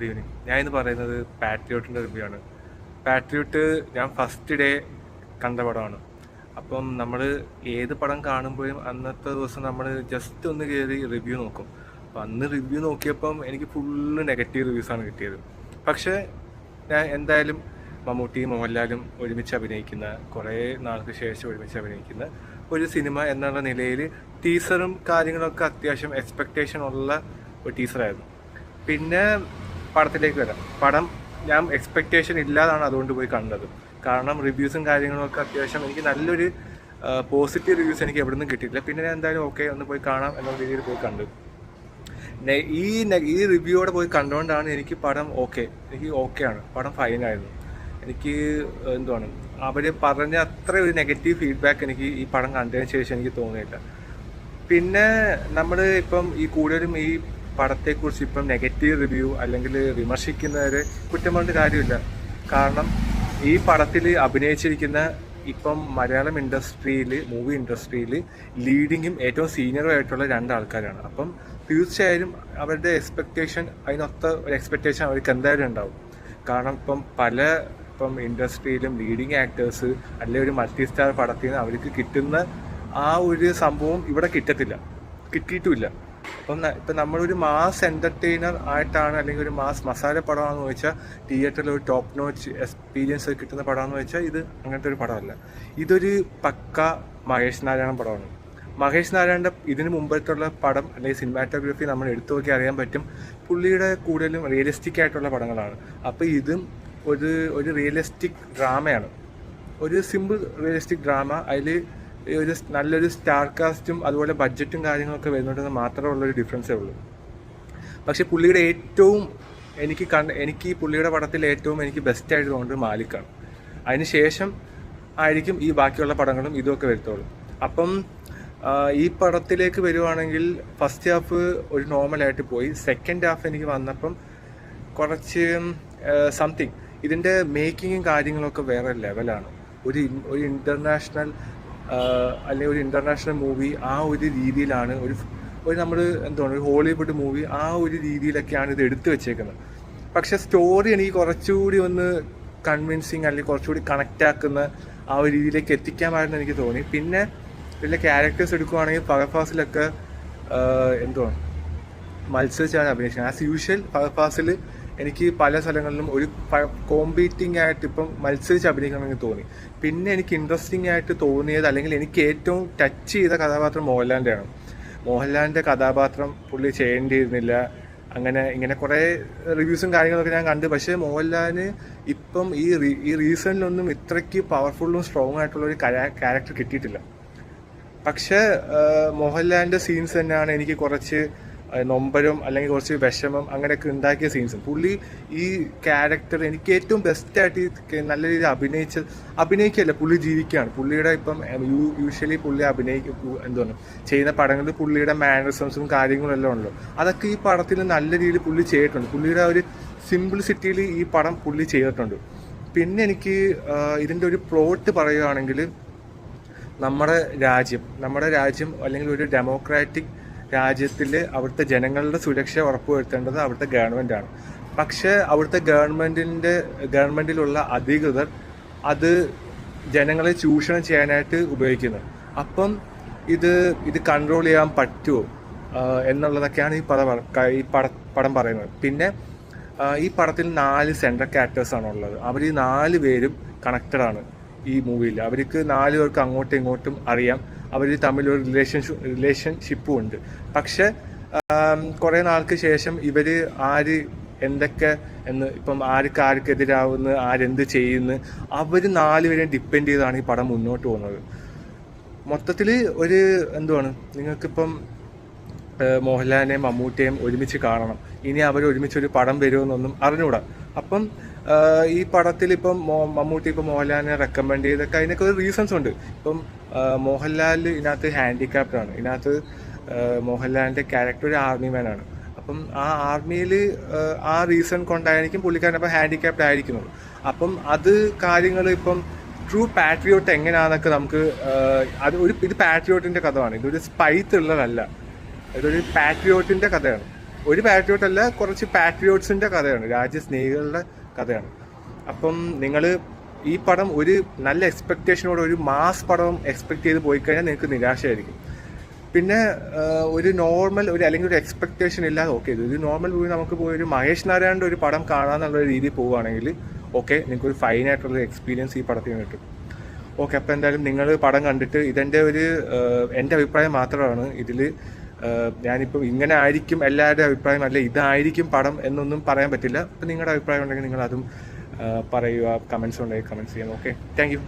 Good evening. ഞാൻ ഇന്ന് പറയുന്നത് പാട്രിയോട്ടിൻ്റെ റിവ്യൂ ആണ്. പാട്രിയോട്ട് ഞാൻ ഫസ്റ്റ് ഡേ കണ്ട പടമാണ്. അപ്പം നമ്മൾ ഏത് പടം കാണുമ്പോഴും അന്നത്തെ ദിവസം നമ്മൾ ജസ്റ്റ് ഒന്ന് കയറി റിവ്യൂ നോക്കും. അപ്പം അന്ന് റിവ്യൂ നോക്കിയപ്പം എനിക്ക് ഫുള്ള് നെഗറ്റീവ് റിവ്യൂസാണ് കിട്ടിയത്. പക്ഷേ ഞാൻ എന്തായാലും മമ്മൂട്ടിയും മോഹൻലാലും ഒരുമിച്ച് അഭിനയിക്കുന്ന, കുറേ നാൾക്ക് ശേഷം ഒരുമിച്ച് അഭിനയിക്കുന്ന ഒരു സിനിമ എന്നുള്ള നിലയിൽ ടീസറും കാര്യങ്ങളൊക്കെ അത്യാവശ്യം എക്സ്പെക്റ്റേഷൻ ഉള്ള ഒരു ടീസറായിരുന്നു. പിന്നെ പടത്തിലേക്ക് വരാം. പടം ഞാൻ എക്സ്പെക്റ്റേഷൻ ഇല്ലാതാണ് അതുകൊണ്ട് പോയി കണ്ടത്. കാരണം റിവ്യൂസും കാര്യങ്ങളൊക്കെ അത്യാവശ്യം എനിക്ക് നല്ലൊരു പോസിറ്റീവ് റിവ്യൂസ് എനിക്ക് എവിടെ നിന്നും കിട്ടിയിട്ടില്ല. പിന്നെ ഞാൻ എന്തായാലും ഓക്കെ ഒന്ന് പോയി കാണാം എന്നുള്ള രീതിയിൽ പോയി കണ്ടു. ഈ റിവ്യൂയോടെ പോയി കണ്ടുകൊണ്ടാണ് എനിക്ക് പടം എനിക്ക് ഓക്കെയാണ്, പടം ഫൈനായിരുന്നു. എനിക്ക് എന്താണ് അവർ പറഞ്ഞ അത്ര ഒരു നെഗറ്റീവ് ഫീഡ്ബാക്ക് എനിക്ക് ഈ പടം കണ്ടതിന് ശേഷം എനിക്ക് തോന്നിയില്ല. പിന്നെ നമ്മൾ ഇപ്പം ഈ കൂടുതലും ഈ പടത്തെക്കുറിച്ച് ഇപ്പം നെഗറ്റീവ് റിവ്യൂ അല്ലെങ്കിൽ വിമർശിക്കുന്നവരെ കുറ്റം പറഞ്ഞ കാര്യമില്ല. കാരണം ഈ പടത്തിൽ അഭിനയിച്ചിരിക്കുന്ന ഇപ്പം മലയാളം ഇൻഡസ്ട്രിയിൽ, മൂവി ഇൻഡസ്ട്രിയിൽ ലീഡിങ്ങും ഏറ്റവും സീനിയറും ആയിട്ടുള്ള രണ്ടാൾക്കാരാണ്. അപ്പം തീർച്ചയായും അവരുടെ എക്സ്പെക്റ്റേഷൻ, അതിനൊത്ത ഒരു എക്സ്പെക്റ്റേഷൻ അവർക്ക് എന്തായാലും ഉണ്ടാവും. കാരണം ഇപ്പം ഇൻഡസ്ട്രിയിലും ലീഡിങ് ആക്ടേഴ്സ് അല്ലെങ്കിൽ ഒരു മൾട്ടി സ്റ്റാർ പടത്തിൽ നിന്ന് അവർക്ക് കിട്ടുന്ന ആ ഒരു സംഭവം ഇവിടെ കിട്ടിയിട്ടുമില്ല. ഇപ്പം നമ്മളൊരു മാസ് എൻ്റർടൈനർ ആയിട്ടാണ് അല്ലെങ്കിൽ ഒരു മാസ് മസാല പടമാണെന്ന് വെച്ചാൽ, തിയേറ്ററിൽ ഒരു ടോപ്പ് നോച്ച് എക്സ്പീരിയൻസ് കിട്ടുന്ന പടമാണെന്ന് വെച്ചാൽ ഇത് അങ്ങനത്തെ ഒരു പടമല്ല. ഇതൊരു പക്ക മഹേഷ് നാരായണൻ പടമാണ്. മഹേഷ് നാരായണൻ്റെ ഇതിന് മുമ്പത്തുള്ള പടം അല്ലെങ്കിൽ സിനിമാറ്റോഗ്രാഫി നമ്മൾ എടുത്തു നോക്കി അറിയാൻ പറ്റും, പുള്ളിയുടെ കൂടുതലും റിയലിസ്റ്റിക് ആയിട്ടുള്ള പടങ്ങളാണ്. അപ്പോൾ ഇതും ഒരു റിയലിസ്റ്റിക് ഡ്രാമയാണ്, ഒരു സിമ്പിൾ റിയലിസ്റ്റിക് ഡ്രാമ. അതിൽ ഒരു നല്ലൊരു സ്റ്റാർ കാസ്റ്റും അതുപോലെ ബഡ്ജറ്റും കാര്യങ്ങളൊക്കെ വരുന്നുണ്ടെന്ന് മാത്രമുള്ളൊരു ഡിഫറൻസേ ഉള്ളൂ. പക്ഷേ പുള്ളിയുടെ ഏറ്റവും എനിക്ക് ഈ പുള്ളിയുടെ പടത്തിൽ ഏറ്റവും എനിക്ക് ബെസ്റ്റ് ആയിട്ട് തോന്നുന്നത് മാലിക്കാണ്. അതിന് ശേഷം ആയിരിക്കും ഈ ബാക്കിയുള്ള പടങ്ങളും ഇതുമൊക്കെ വരുത്തുള്ളൂ. അപ്പം ഈ പടത്തിലേക്ക് വരുവാണെങ്കിൽ ഫസ്റ്റ് ഹാഫ് ഒരു നോർമലായിട്ട് പോയി. സെക്കൻഡ് ഹാഫ് എനിക്ക് വന്നപ്പം കുറച്ച് സംതിങ്, ഇതിൻ്റെ മേക്കിങ്ങും കാര്യങ്ങളൊക്കെ വേറെ ലെവലാണ്. ഒരു ഇൻ്റർനാഷണൽ അല്ലെങ്കിൽ ഒരു ഇൻ്റർനാഷണൽ മൂവി ആ ഒരു രീതിയിലാണ്, ഒരു നമ്മൾ എന്താണ് ഒരു ഹോളിവുഡ് മൂവി ആ ഒരു രീതിയിലൊക്കെയാണ് ഇത് എടുത്തു വെച്ചേക്കുന്നത്. പക്ഷെ സ്റ്റോറി എനിക്ക് കുറച്ചുകൂടി ഒന്ന് കൺവിൻസിങ് അല്ലെങ്കിൽ കുറച്ചുകൂടി കണക്റ്റ് ആക്കുന്ന ആ ഒരു രീതിയിലേക്ക് എത്തിക്കാമായിരുന്നു എനിക്ക് തോന്നി. പിന്നെ ഇതിലെ ക്യാരക്ടേഴ്സ് എടുക്കുവാണെങ്കിൽ ഫഹദ് ഫാസിലൊക്കെ എന്തുവാണ് മത്സരിച്ചാണ് അഭിനയിച്ചത്. ആസ് യൂഷ്വൽ ഫഹദ് ഫാസിൽ എനിക്ക് പല സ്ഥലങ്ങളിലും ഒരു കോമ്പീറ്റിംഗ് ആയിട്ട് ഇപ്പം മത്സരിച്ച് അഭിനയിക്കണമെന്ന് തോന്നി. പിന്നെ എനിക്ക് ഇൻട്രസ്റ്റിംഗ് ആയിട്ട് തോന്നിയത് അല്ലെങ്കിൽ എനിക്ക് ഏറ്റവും ടച്ച് ചെയ്ത കഥാപാത്രം മോഹൻലാലിൻ്റെയാണ്. മോഹൻലാലിൻ്റെ കഥാപാത്രം പുള്ളി ചെയ്യേണ്ടിയിരുന്നില്ല. ഇങ്ങനെ കുറേ റിവ്യൂസും കാര്യങ്ങളൊക്കെ ഞാൻ കണ്ടു. പക്ഷേ മോഹൻലാലിന് ഇപ്പം ഈ റീസണിലൊന്നും ഇത്രയ്ക്ക് പവർഫുള്ളും സ്ട്രോങ് ആയിട്ടുള്ള ഒരു ക്യാരക്ടർ കിട്ടിയിട്ടില്ല. പക്ഷേ മോഹൻലാലിൻ്റെ സീൻസ് തന്നെയാണ് എനിക്ക് കുറച്ച് നൊമ്പരം അല്ലെങ്കിൽ കുറച്ച് വിഷമം അങ്ങനെയൊക്കെ ഉണ്ടാക്കിയ സീൻസും. പുള്ളി ഈ ക്യാരക്ടർ എനിക്ക് ഏറ്റവും ബെസ്റ്റായിട്ട് നല്ല രീതിയിൽ അഭിനയിക്കല്ല, പുള്ളി ജീവിക്കുകയാണ്. പുള്ളിയുടെ ഇപ്പം യൂഷ്വലി പുള്ളി ചെയ്യുന്ന പടങ്ങളിൽ പുള്ളിയുടെ മാനറിസംസും കാര്യങ്ങളും എല്ലാം ഉണ്ടല്ലോ, അതൊക്കെ ഈ പടത്തിൽ നല്ല രീതിയിൽ പുള്ളി ചെയ്തിട്ടുണ്ട്. പുള്ളിയുടെ ഒരു സിംപ്ലിസിറ്റിയിൽ ഈ പടം പുള്ളി ചെയ്തിട്ടുണ്ട്. പിന്നെ എനിക്ക് ഇതിൻ്റെ ഒരു പ്ലോട്ട് പറയുകയാണെങ്കിൽ, നമ്മുടെ രാജ്യം അല്ലെങ്കിൽ ഒരു ഡെമോക്രാറ്റിക് രാജ്യത്തിൽ അവിടുത്തെ ജനങ്ങളുടെ സുരക്ഷ ഉറപ്പുവരുത്തേണ്ടത് അവിടുത്തെ ഗവൺമെൻറ്റാണ്. പക്ഷേ അവിടുത്തെ ഗവൺമെൻറ്റിലുള്ള അധികൃതർ അത് ജനങ്ങളെ ചൂഷണം ചെയ്യാനായിട്ട് ഉപയോഗിക്കുന്നത്. അപ്പം ഇത് കൺട്രോൾ ചെയ്യാൻ പറ്റുമോ എന്നുള്ളതൊക്കെയാണ് ഈ പടം പറയുന്നത്. പിന്നെ ഈ പടത്തിൽ 4 സെൻട്രൽ ക്യാരക്ടേഴ്സാണ് ഉള്ളത്. അവർ ഈ 4 പേരും കണക്റ്റഡാണ് ഈ മൂവിയിൽ. അവർക്ക് 4 പേർക്ക് അങ്ങോട്ടും ഇങ്ങോട്ടും അറിയാം, അവർ തമ്മിലൊരു റിലേഷൻഷിപ്പും ഉണ്ട്. പക്ഷെ കുറേ നാൾക്ക് ശേഷം ഇവർ എന്തൊക്കെ ഇപ്പം ആർക്കെതിരാവുന്നു, ആരെന്ത് ചെയ്യുന്നു, അവർ 4 പേരെയും ഡിപ്പെൻഡ് ചെയ്താണ് ഈ പടം മുന്നോട്ട് പോകുന്നത്. മൊത്തത്തിൽ നിങ്ങൾക്കിപ്പം മോഹൻലാലിനെയും മമ്മൂട്ടിയെയും ഒരുമിച്ച് കാണണം. ഇനി അവർ ഒരുമിച്ചൊരു പടം വരുമെന്നൊന്നും അറിഞ്ഞുകൂടാ. അപ്പം ഈ പടത്തിൽ ഇപ്പം മമ്മൂട്ടി ഇപ്പം മോഹൻലാലിനെ റെക്കമെൻഡ് ചെയ്തൊക്കെ അതിനൊക്കെ ഒരു റീസൺസ് ഉണ്ട്. ഇപ്പം മോഹൻലാൽ ഇതിനകത്ത് ഹാൻഡിക്യാപ്ഡാണ്. ഇതിനകത്ത് മോഹൻലാലിൻ്റെ ക്യാരക്ടർ ഒരു ആർമിമാനാണ്. അപ്പം ആ ആർമിയിൽ ആ റീസൺ കൊണ്ടായിരിക്കും പുള്ളിക്കാരൻ അപ്പം ഹാൻഡിക്യാപ്ഡ് ആയിരിക്കുന്നത്. അപ്പം അത് കാര്യങ്ങൾ ഇപ്പം ട്രൂ പാട്രിയോട്ട് എങ്ങനെയാണെന്നൊക്കെ നമുക്ക് ഇത് പാട്രിയോട്ടിൻ്റെ കഥയാണ്. ഇതൊരു സ്പൈ ത്രില്ലറല്ല, ഇതൊരു പാട്രിയോട്ടിൻ്റെ കഥയാണ്. ഒരു പാട്രിയോട്ട് അല്ല, കുറച്ച് പാട്രിയോട്സിൻ്റെ കഥയാണ്, രാജ്യസ്നേഹികളുടെ കഥയാണ്. അപ്പം നിങ്ങൾ ഈ പടം ഒരു നല്ല എക്സ്പെക്റ്റേഷനോടെ ഒരു മാസ് പടം എക്സ്പെക്ട് ചെയ്ത് പോയി കഴിഞ്ഞാൽ നിങ്ങൾക്ക് നിരാശയായിരിക്കും. പിന്നെ ഒരു നോർമൽ അല്ലെങ്കിൽ ഒരു എക്സ്പെക്റ്റേഷൻ ഇല്ലാതെ ഓക്കെ ഒരു നോർമൽ മൂവി നമുക്ക് പോയി ഒരു മഹേഷ് നാരായണൻ്റെ ഒരു പടം കാണാമെന്നുള്ള രീതിയിൽ പോവുകയാണെങ്കിൽ ഓക്കെ നിങ്ങൾക്കൊരു ഫൈനായിട്ടുള്ള എക്സ്പീരിയൻസ് ഈ പടത്തിൽ നിന്ന് കിട്ടും. ഓക്കെ, അപ്പോൾ എന്തായാലും നിങ്ങൾ പടം കണ്ടിട്ട് ഇതെൻ്റെ എൻ്റെ അഭിപ്രായം മാത്രമാണ് ഇതിൽ. ഞാനിപ്പോൾ ഇങ്ങനെ ആയിരിക്കും എല്ലാവരുടെയും അഭിപ്രായം, അല്ല ഇതായിരിക്കും പടം എന്നൊന്നും പറയാൻ പറ്റില്ല. അപ്പോൾ നിങ്ങളുടെ അഭിപ്രായം ഉണ്ടെങ്കിൽ നിങ്ങൾ അതും പറയുക, കമൻസ് ഉണ്ടെങ്കിൽ കമൻസ് ചെയ്യാം. Okay, thank you.